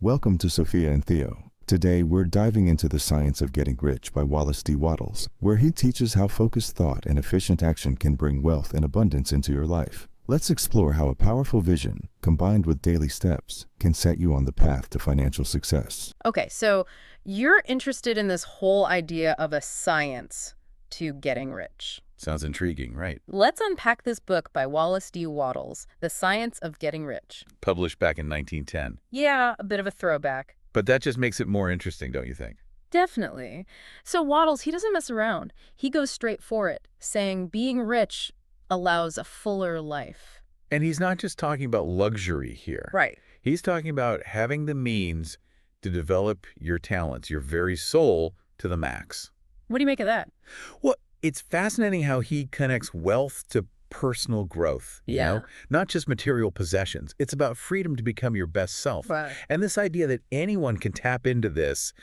Welcome to Sophia and Theo. Today, we're diving into The Science of Getting Rich by Wallace D. Wattles, where he teaches how focused thought and efficient action can bring wealth and abundance into your life. Let's explore how a powerful vision, combined with daily steps, can set you on the path to financial success. Okay, so you're interested in this whole idea of a science to getting rich. Sounds intriguing, right? Let's unpack this book by Wallace D. Wattles, The Science of Getting Rich. Published back in 1910. Yeah, a bit of a throwback. But that just makes it more interesting, don't you think? Definitely. So Wattles, he doesn't mess around. He goes straight for it, saying being rich allows a fuller life. And he's not just talking about luxury here. Right. He's talking about having the means to develop your talents, your very soul, to the max. What do you make of that? Well, it's fascinating how he connects wealth to personal growth, you know? Not just material possessions. It's about freedom to become your best self. Right. And this idea that anyone can tap into this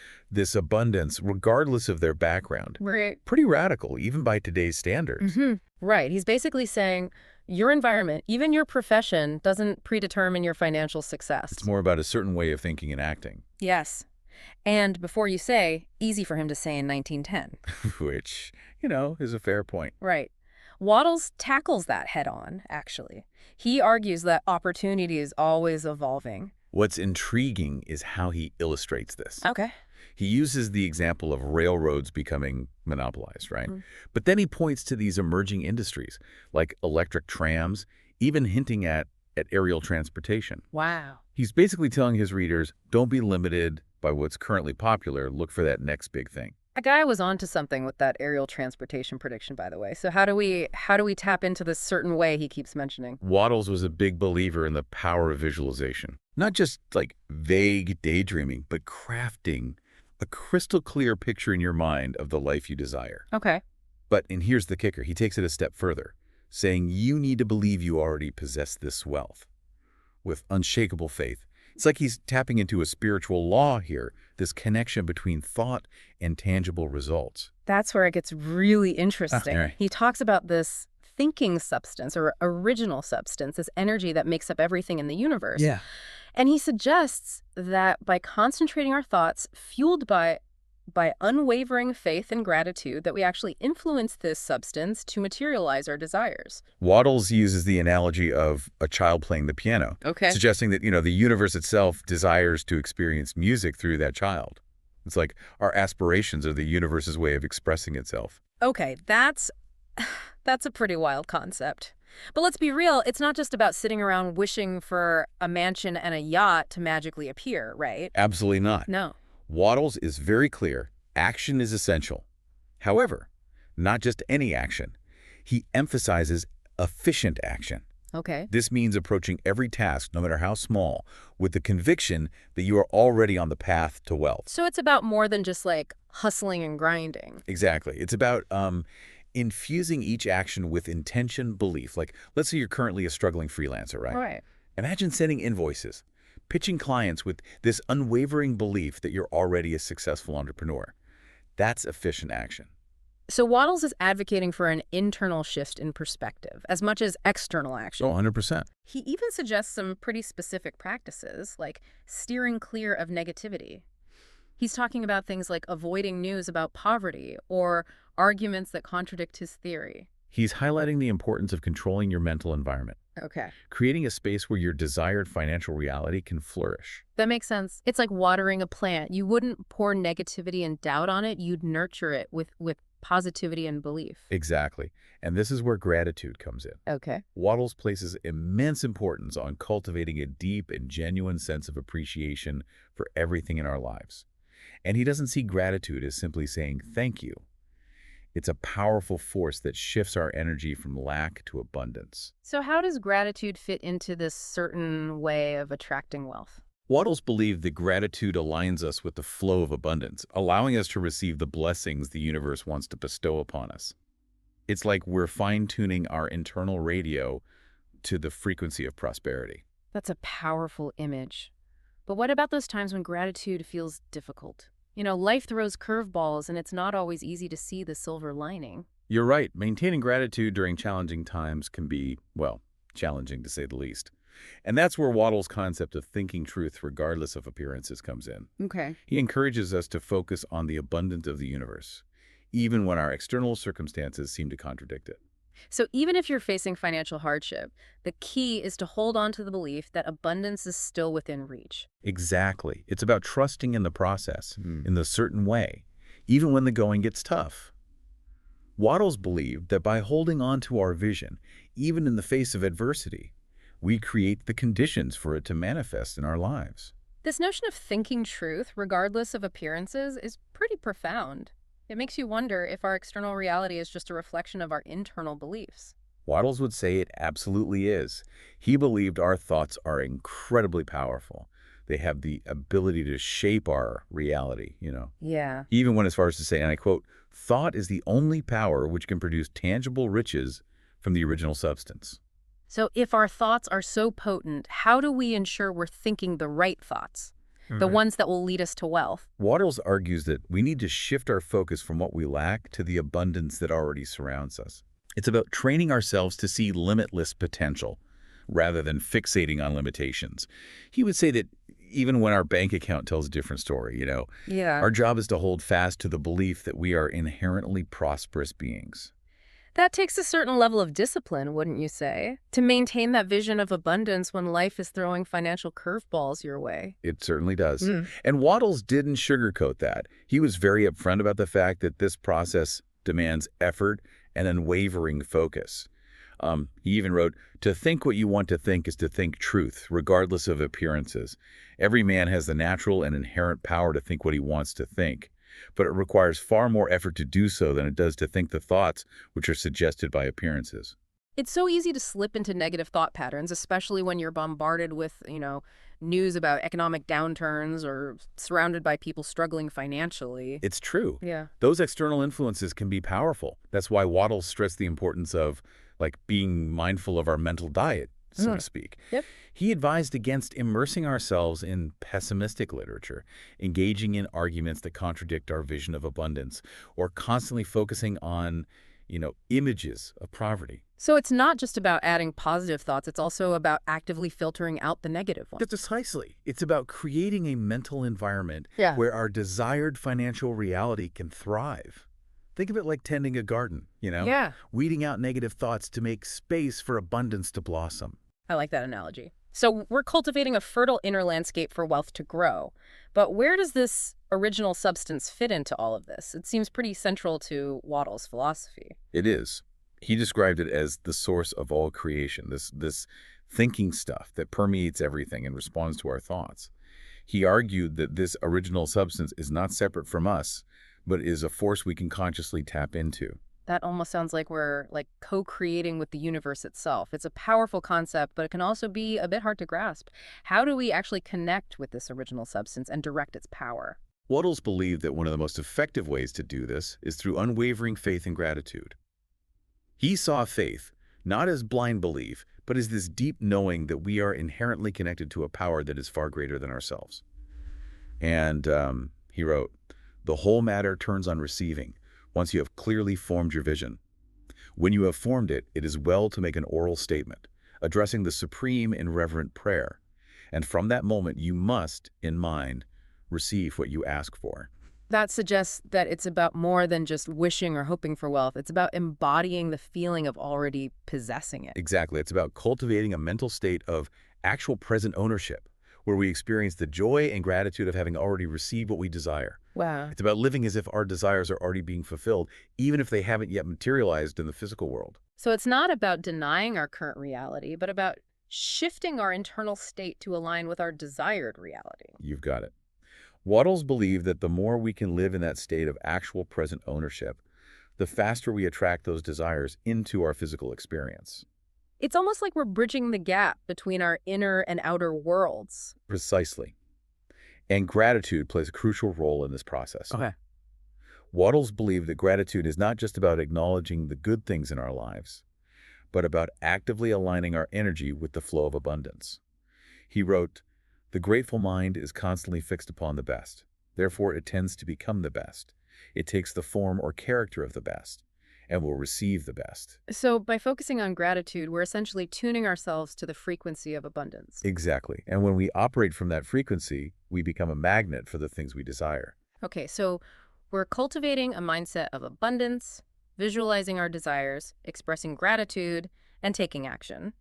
abundance regardless of their background. Right. Pretty radical, even by today's standards. Right. He's basically saying your environment, even your profession, doesn't predetermine your financial success. It's more about a certain way of thinking and acting. Yes. And before you say, easy for him to say in 1910. Which, you know, is a fair point. Right. Wattles tackles that head on, actually. He argues that opportunity is always evolving. What's intriguing is how he illustrates this. Okay. He uses the example of railroads becoming monopolized, right? But then he points to these emerging industries, like electric trams, even hinting at aerial transportation. Wow. He's basically telling his readers, don't be limited by what's currently popular, look for that next big thing. That guy was onto something with that aerial transportation prediction, by the way. So how do we tap into this certain way he keeps mentioning? Wattles was a big believer in the power of visualization. Not just like vague daydreaming, but crafting a crystal clear picture in your mind of the life you desire. Okay. And here's the kicker. He takes it a step further, saying you need to believe you already possess this wealth with unshakable faith. It's like he's tapping into a spiritual law here, this connection between thought and tangible results. That's where it gets really interesting. Right. He talks about this thinking substance or original substance, this energy that makes up everything in the universe. Yeah. And he suggests that by concentrating our thoughts, fueled by unwavering faith and gratitude, that we actually influence this substance to materialize our desires. Wattles uses the analogy of a child playing the piano, suggesting that, the universe itself desires to experience music through that child. It's like our aspirations are the universe's way of expressing itself. Okay, that's a pretty wild concept. But let's be real, it's not just about sitting around wishing for a mansion and a yacht to magically appear, right? Absolutely not. No. Wattles is very clear. Action is essential. However, not just any action. He emphasizes efficient action. Okay. This means approaching every task, no matter how small, with the conviction that you are already on the path to wealth. So it's about more than just like hustling and grinding. Exactly. It's about infusing each action with intention, belief. Like, let's say you're currently a struggling freelancer, right? Right. Imagine sending invoices, pitching clients with this unwavering belief that you're already a successful entrepreneur. That's efficient action. So Wattles is advocating for an internal shift in perspective, as much as external action. Oh, 100%. He even suggests some pretty specific practices, like steering clear of negativity. He's talking about things like avoiding news about poverty or arguments that contradict his theory. He's highlighting the importance of controlling your mental environment. Okay. Creating a space where your desired financial reality can flourish. That makes sense. It's like watering a plant. You wouldn't pour negativity and doubt on it. You'd nurture it with positivity and belief. Exactly. And this is where gratitude comes in. Okay. Wattles places immense importance on cultivating a deep and genuine sense of appreciation for everything in our lives. And he doesn't see gratitude as simply saying thank you. It's a powerful force that shifts our energy from lack to abundance. So how does gratitude fit into this certain way of attracting wealth? Wattles believed that gratitude aligns us with the flow of abundance, allowing us to receive the blessings the universe wants to bestow upon us. It's like we're fine-tuning our internal radio to the frequency of prosperity. That's a powerful image. But what about those times when gratitude feels difficult? Life throws curveballs, and it's not always easy to see the silver lining. You're right. Maintaining gratitude during challenging times can be, well, challenging to say the least. And that's where Wattles' concept of thinking truth regardless of appearances comes in. Okay. He encourages us to focus on the abundance of the universe, even when our external circumstances seem to contradict it. So even if you're facing financial hardship, the key is to hold on to the belief that abundance is still within reach. Exactly. It's about trusting in the process, in the certain way, even when the going gets tough. Wattles believed that by holding on to our vision, even in the face of adversity, we create the conditions for it to manifest in our lives. This notion of thinking truth, regardless of appearances, is pretty profound. It makes you wonder if our external reality is just a reflection of our internal beliefs. Wattles would say it absolutely is. He believed our thoughts are incredibly powerful. They have the ability to shape our reality. Yeah. He even went as far as to say, and I quote, "Thought is the only power which can produce tangible riches from the original substance." So if our thoughts are so potent, how do we ensure we're thinking the right thoughts? The ones that will lead us to wealth? Wattles argues that we need to shift our focus from what we lack to the abundance that already surrounds us. It's about training ourselves to see limitless potential rather than fixating on limitations. He would say that even when our bank account tells a different story, Yeah. our job is to hold fast to the belief that we are inherently prosperous beings. That takes a certain level of discipline, wouldn't you say? To maintain that vision of abundance when life is throwing financial curveballs your way. It certainly does. And Wattles didn't sugarcoat that. He was very upfront about the fact that this process demands effort and unwavering focus. He even wrote, "To think what you want to think is to think truth, regardless of appearances. Every man has the natural and inherent power to think what he wants to think, but it requires far more effort to do so than it does to think the thoughts which are suggested by appearances." It's so easy to slip into negative thought patterns, especially when you're bombarded with, news about economic downturns or surrounded by people struggling financially. It's true. Yeah. Those external influences can be powerful. That's why Wattles stressed the importance of, being mindful of our mental diet, so to speak. Yep. He advised against immersing ourselves in pessimistic literature, engaging in arguments that contradict our vision of abundance, or constantly focusing on, images of poverty. So it's not just about adding positive thoughts, it's also about actively filtering out the negative ones. Precisely. It's about creating a mental environment Yeah. where our desired financial reality can thrive. Think of it like tending a garden, Yeah. weeding out negative thoughts to make space for abundance to blossom. I like that analogy. So we're cultivating a fertile inner landscape for wealth to grow. But where does this original substance fit into all of this? It seems pretty central to Wattles' philosophy. It is. He described it as the source of all creation, this thinking stuff that permeates everything and responds to our thoughts. He argued that this original substance is not separate from us, but is a force we can consciously tap into. That almost sounds like we're co-creating with the universe itself. It's a powerful concept, but it can also be a bit hard to grasp. How do we actually connect with this original substance and direct its power? Wattles believed that one of the most effective ways to do this is through unwavering faith and gratitude. He saw faith not as blind belief, but as this deep knowing that we are inherently connected to a power that is far greater than ourselves. And he wrote, "The whole matter turns on receiving, once you have clearly formed your vision. When you have formed it, it is well to make an oral statement, addressing the supreme in reverent prayer. And from that moment, you must, in mind, receive what you ask for." That suggests that it's about more than just wishing or hoping for wealth. It's about embodying the feeling of already possessing it. Exactly. It's about cultivating a mental state of actual present ownership, where we experience the joy and gratitude of having already received what we desire. Wow. It's about living as if our desires are already being fulfilled, even if they haven't yet materialized in the physical world. So it's not about denying our current reality, but about shifting our internal state to align with our desired reality. You've got it. Wattles believed that the more we can live in that state of actual present ownership, the faster we attract those desires into our physical experience. It's almost like we're bridging the gap between our inner and outer worlds. Precisely. And gratitude plays a crucial role in this process. Okay. Wattles believed that gratitude is not just about acknowledging the good things in our lives, but about actively aligning our energy with the flow of abundance. He wrote, "The grateful mind is constantly fixed upon the best. Therefore, it tends to become the best. It takes the form or character of the best. and will receive the best. So by focusing on gratitude, we're essentially tuning ourselves to the frequency of abundance. Exactly. And when we operate from that frequency, we become a magnet for the things we desire. Okay, so we're cultivating a mindset of abundance, visualizing our desires, expressing gratitude, and taking action.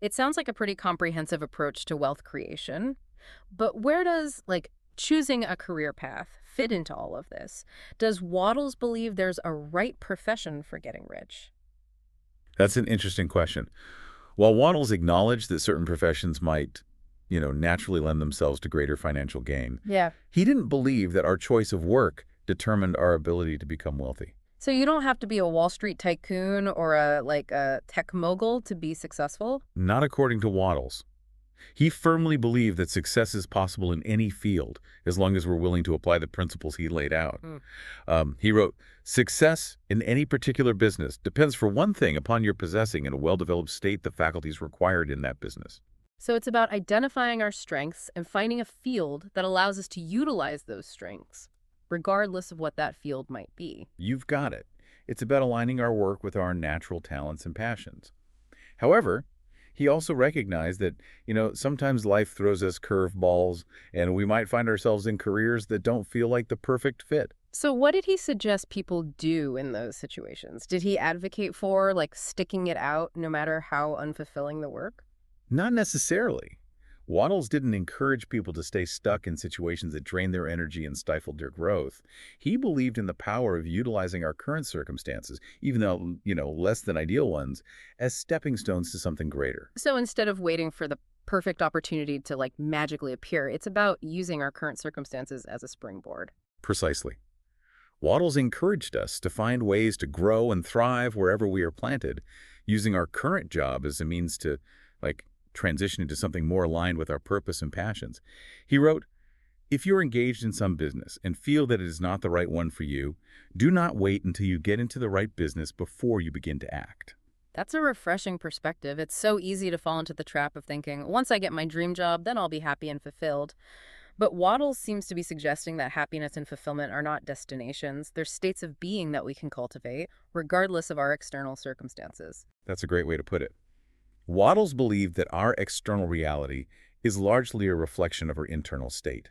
It sounds like a pretty comprehensive approach to wealth creation. But where does, choosing a career path fit into all of this? Does Wattles believe there's a right profession for getting rich? That's an interesting question. While Wattles acknowledged that certain professions might, naturally lend themselves to greater financial gain, Yeah. he didn't believe that our choice of work determined our ability to become wealthy. So you don't have to be a Wall Street tycoon or a tech mogul to be successful? Not according to Wattles. He firmly believed that success is possible in any field, as long as we're willing to apply the principles he laid out. He wrote, "Success in any particular business depends for one thing upon your possessing in a well-developed state the faculties required in that business." So it's about identifying our strengths and finding a field that allows us to utilize those strengths, regardless of what that field might be. You've got it. It's about aligning our work with our natural talents and passions. However, he also recognized that, sometimes life throws us curveballs, and we might find ourselves in careers that don't feel like the perfect fit. So what did he suggest people do in those situations? Did he advocate for, sticking it out no matter how unfulfilling the work? Not necessarily. Wattles didn't encourage people to stay stuck in situations that drained their energy and stifled their growth. He believed in the power of utilizing our current circumstances, even though, less than ideal ones, as stepping stones to something greater. So instead of waiting for the perfect opportunity to, magically appear, it's about using our current circumstances as a springboard. Precisely. Wattles encouraged us to find ways to grow and thrive wherever we are planted, using our current job as a means to, transition into something more aligned with our purpose and passions. He wrote, "If you're engaged in some business and feel that it is not the right one for you, do not wait until you get into the right business before you begin to act." That's a refreshing perspective. It's so easy to fall into the trap of thinking, once I get my dream job, then I'll be happy and fulfilled. But Waddles seems to be suggesting that happiness and fulfillment are not destinations. They're states of being that we can cultivate, regardless of our external circumstances. That's a great way to put it. Wattles believed that our external reality is largely a reflection of our internal state.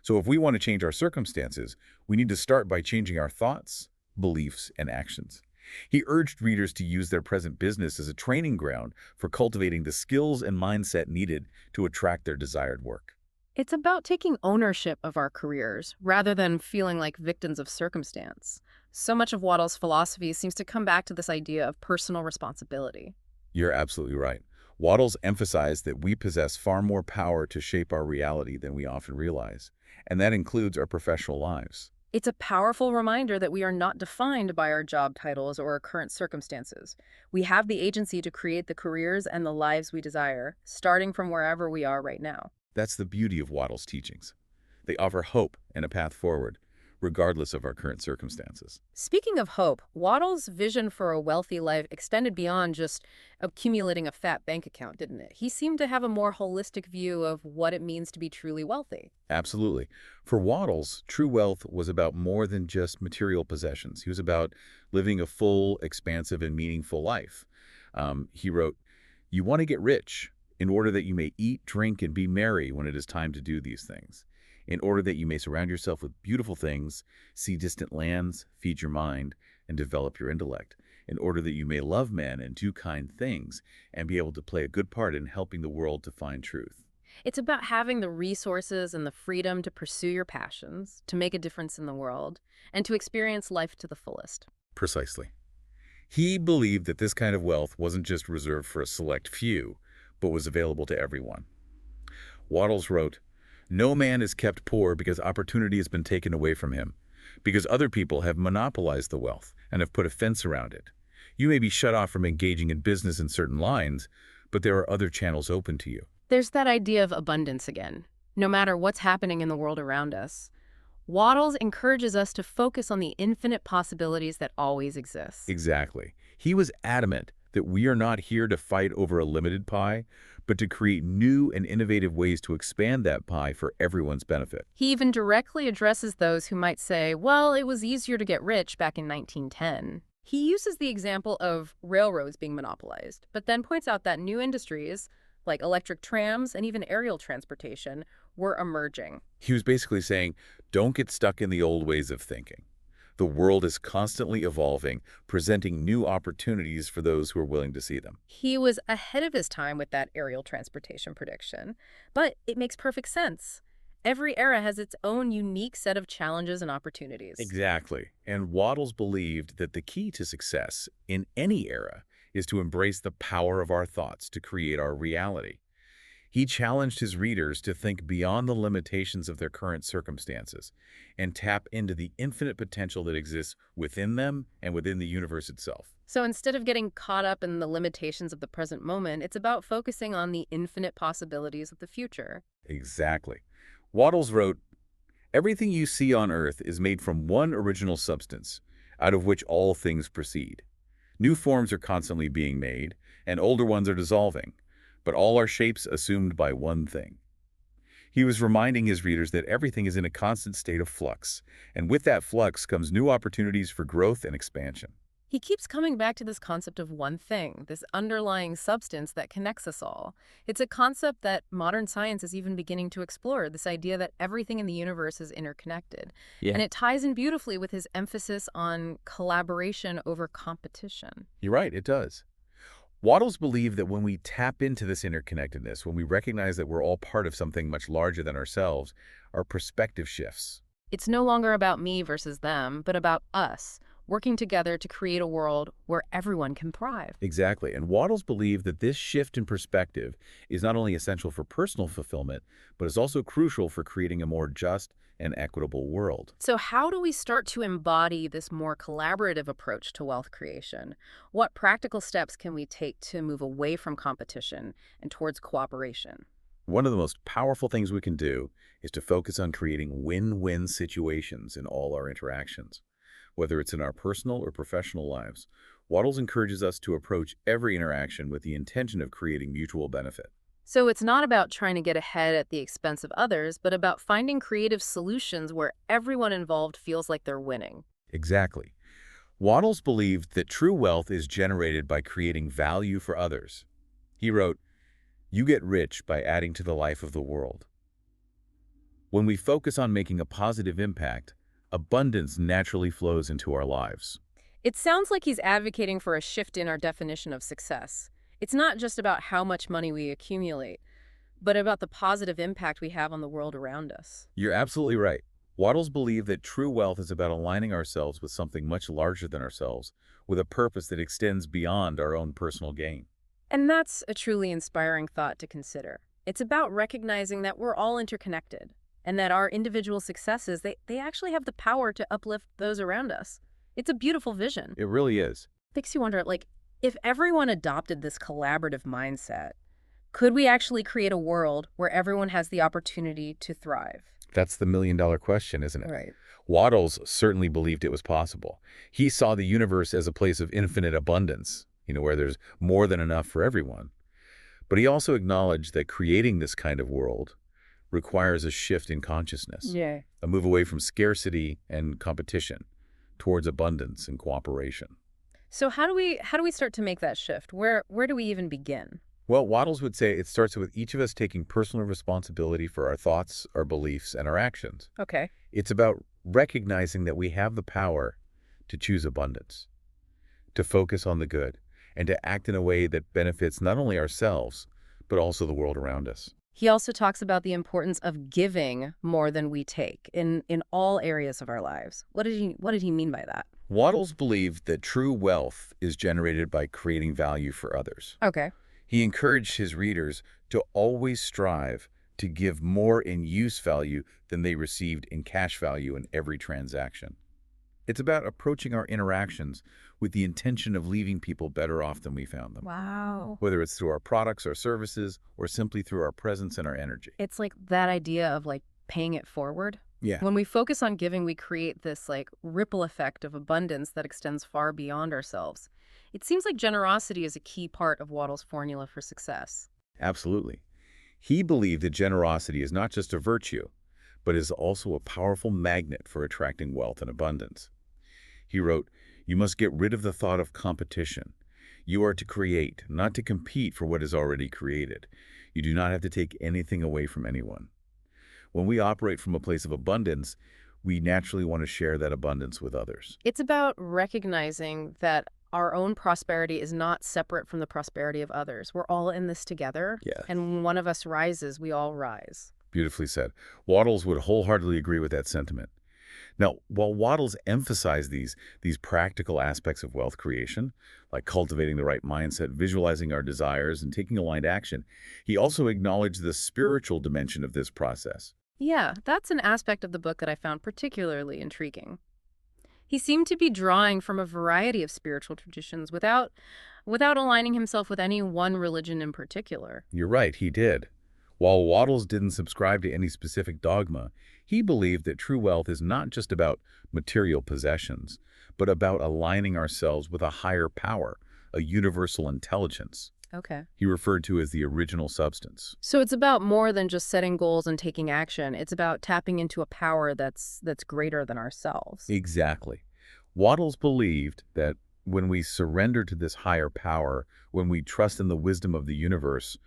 So if we want to change our circumstances, we need to start by changing our thoughts, beliefs, and actions. He urged readers to use their present business as a training ground for cultivating the skills and mindset needed to attract their desired work. It's about taking ownership of our careers, rather than feeling like victims of circumstance. So much of Waddles' philosophy seems to come back to this idea of personal responsibility. You're absolutely right. Wattles emphasized that we possess far more power to shape our reality than we often realize, and that includes our professional lives. It's a powerful reminder that we are not defined by our job titles or our current circumstances. We have the agency to create the careers and the lives we desire, starting from wherever we are right now. That's the beauty of Wattles' teachings. They offer hope and a path forward, regardless of our current circumstances. Speaking of hope, Waddles' vision for a wealthy life extended beyond just accumulating a fat bank account, didn't it? He seemed to have a more holistic view of what it means to be truly wealthy. Absolutely. For Wattles, true wealth was about more than just material possessions. He was about living a full, expansive, and meaningful life. He wrote, "You want to get rich in order that you may eat, drink, and be merry when it is time to do these things, in order that you may surround yourself with beautiful things, see distant lands, feed your mind, and develop your intellect, in order that you may love men and do kind things, and be able to play a good part in helping the world to find truth." It's about having the resources and the freedom to pursue your passions, to make a difference in the world, and to experience life to the fullest. Precisely. He believed that this kind of wealth wasn't just reserved for a select few, but was available to everyone. Wattles wrote, "No man is kept poor because opportunity has been taken away from him, because other people have monopolized the wealth and have put a fence around it. You may be shut off from engaging in business in certain lines, but there are other channels open to you." There's that idea of abundance again. No matter what's happening in the world around us, Wattles encourages us to focus on the infinite possibilities that always exist. Exactly. He was adamant that we are not here to fight over a limited pie, but to create new and innovative ways to expand that pie for everyone's benefit. He even directly addresses those who might say, well, it was easier to get rich back in 1910. He uses the example of railroads being monopolized, but then points out that new industries, like electric trams and even aerial transportation, were emerging. He was basically saying, don't get stuck in the old ways of thinking. The world is constantly evolving, presenting new opportunities for those who are willing to see them. He was ahead of his time with that aerial transportation prediction, but it makes perfect sense. Every era has its own unique set of challenges and opportunities. Exactly. And Wattles believed that the key to success in any era is to embrace the power of our thoughts to create our reality. He challenged his readers to think beyond the limitations of their current circumstances and tap into the infinite potential that exists within them and within the universe itself. So instead of getting caught up in the limitations of the present moment, it's about focusing on the infinite possibilities of the future. Exactly. Wattles wrote, everything you see on Earth is made from one original substance, out of which all things proceed. New forms are constantly being made, and older ones are dissolving, but all are shapes assumed by one thing. He was reminding his readers that everything is in a constant state of flux, and with that flux comes new opportunities for growth and expansion. He keeps coming back to this concept of one thing, this underlying substance that connects us all. It's a concept that modern science is even beginning to explore, this idea that everything in the universe is interconnected. Yeah. And it ties in beautifully with his emphasis on collaboration over competition. You're right, it does. Wattles believed that when we tap into this interconnectedness, when we recognize that we're all part of something much larger than ourselves, our perspective shifts. It's no longer about me versus them, but about us, working together to create a world where everyone can thrive. Exactly. And Wattles believed that this shift in perspective is not only essential for personal fulfillment, but is also crucial for creating a more just and equitable world. So how do we start to embody this more collaborative approach to wealth creation? What practical steps can we take to move away from competition and towards cooperation? One of the most powerful things we can do is to focus on creating win-win situations in all our interactions. Whether it's in our personal or professional lives, Wattles encourages us to approach every interaction with the intention of creating mutual benefit. So it's not about trying to get ahead at the expense of others, but about finding creative solutions where everyone involved feels like they're winning. Exactly. Wattles believed that true wealth is generated by creating value for others. He wrote, "You get rich by adding to the life of the world." When we focus on making a positive impact, abundance naturally flows into our lives. It sounds like he's advocating for a shift in our definition of success. It's not just about how much money we accumulate, but about the positive impact we have on the world around us. You're absolutely right. Wattles believed that true wealth is about aligning ourselves with something much larger than ourselves, with a purpose that extends beyond our own personal gain. And that's a truly inspiring thought to consider. It's about recognizing that we're all interconnected and that our individual successes, they actually have the power to uplift those around us. It's a beautiful vision. It really is. Makes you wonder, like, if everyone adopted this collaborative mindset, could we actually create a world where everyone has the opportunity to thrive? That's the million-dollar question, isn't it? Right. Wattles certainly believed it was possible. He saw the universe as a place of infinite abundance, where there's more than enough for everyone. But he also acknowledged that creating this kind of world requires a shift in consciousness, Yeah. a move away from scarcity and competition towards abundance and cooperation. So how do we start to make that shift? Where do we even begin? Well, Wattles would say it starts with each of us taking personal responsibility for our thoughts, our beliefs, and our actions. Okay. It's about recognizing that we have the power to choose abundance, to focus on the good, and to act in a way that benefits not only ourselves, but also the world around us. He also talks about the importance of giving more than we take in all areas of our lives. What did he mean by that? Wattles believed that true wealth is generated by creating value for others. Okay. He encouraged his readers to always strive to give more in use value than they received in cash value in every transaction. It's about approaching our interactions with the intention of leaving people better off than we found them. Wow. Whether it's through our products or services or simply through our presence and our energy. It's like that idea of like paying it forward. Yeah. When we focus on giving, we create this like ripple effect of abundance that extends far beyond ourselves. It seems like generosity is a key part of Wattles' formula for success. Absolutely. He believed that generosity is not just a virtue, but is also a powerful magnet for attracting wealth and abundance. He wrote, You must get rid of the thought of competition. You are to create, not to compete for what is already created. You do not have to take anything away from anyone. When we operate from a place of abundance, we naturally want to share that abundance with others. It's about recognizing that our own prosperity is not separate from the prosperity of others. We're all in this together. Yes. And when one of us rises, we all rise. Beautifully said. Wattles would wholeheartedly agree with that sentiment. Now, while Wattles emphasized these practical aspects of wealth creation, like cultivating the right mindset, visualizing our desires, and taking aligned action, he also acknowledged the spiritual dimension of this process. Yeah, that's an aspect of the book that I found particularly intriguing. He seemed to be drawing from a variety of spiritual traditions without aligning himself with any one religion in particular. You're right, he did. While Wattles didn't subscribe to any specific dogma, he believed that true wealth is not just about material possessions, but about aligning ourselves with a higher power, a universal intelligence. Okay. He referred to as the original substance. So it's about more than just setting goals and taking action. It's about tapping into a power that's greater than ourselves. Exactly. Wattles believed that when we surrender to this higher power, when we trust in the wisdom of the universe,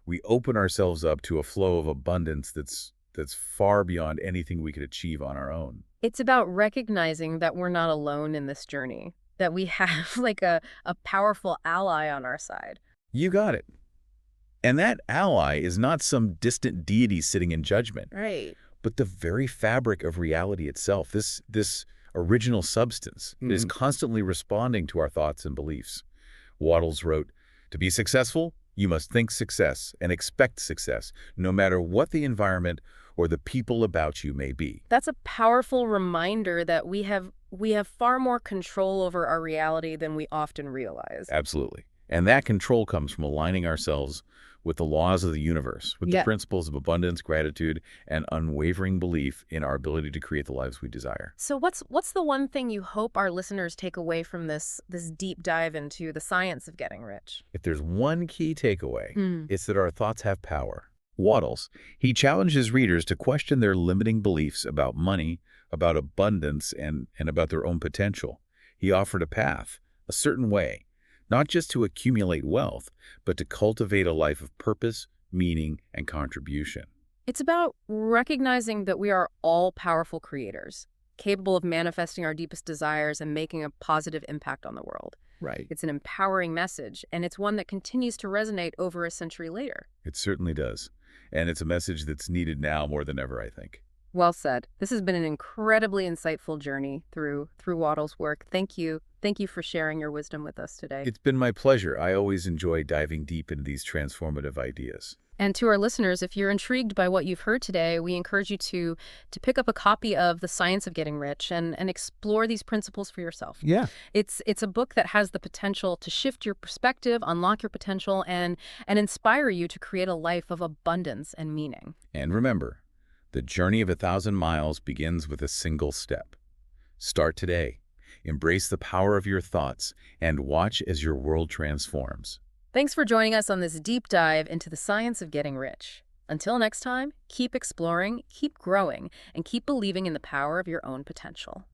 we open ourselves up to a flow of abundance that's far beyond anything we could achieve on our own. It's about recognizing that we're not alone in this journey, that we have like a powerful ally on our side. You got it. And that ally is not some distant deity sitting in judgment, Right. but the very fabric of reality itself, this original substance that is constantly responding to our thoughts and beliefs. Wattles wrote, "To be successful, you must think success and expect success, no matter what the environment or the people about you may be." That's a powerful reminder that we have far more control over our reality than we often realize. Absolutely. And that control comes from aligning ourselves with the laws of the universe, with the principles of abundance, gratitude, and unwavering belief in our ability to create the lives we desire. So what's the one thing you hope our listeners take away from this deep dive into the science of getting rich? If there's one key takeaway, it's that our thoughts have power. Wattles, he challenged his readers to question their limiting beliefs about money, about abundance, and about their own potential. He offered a path, a certain way, not just to accumulate wealth, but to cultivate a life of purpose, meaning, and contribution. It's about recognizing that we are all powerful creators, capable of manifesting our deepest desires and making a positive impact on the world. Right. It's an empowering message, and it's one that continues to resonate over a century later. It certainly does. And it's a message that's needed now more than ever, I think. Well said. This has been an incredibly insightful journey through Wattles' work. Thank you. Thank you for sharing your wisdom with us today. It's been my pleasure. I always enjoy diving deep into these transformative ideas. And to our listeners, if you're intrigued by what you've heard today, we encourage you to pick up a copy of The Science of Getting Rich and explore these principles for yourself. Yeah. It's a book that has the potential to shift your perspective, unlock your potential, and inspire you to create a life of abundance and meaning. And remember, the journey of 1,000 miles begins with a single step. Start today. Embrace the power of your thoughts and watch as your world transforms. Thanks for joining us on this deep dive into the science of getting rich. Until next time, keep exploring, keep growing, and keep believing in the power of your own potential.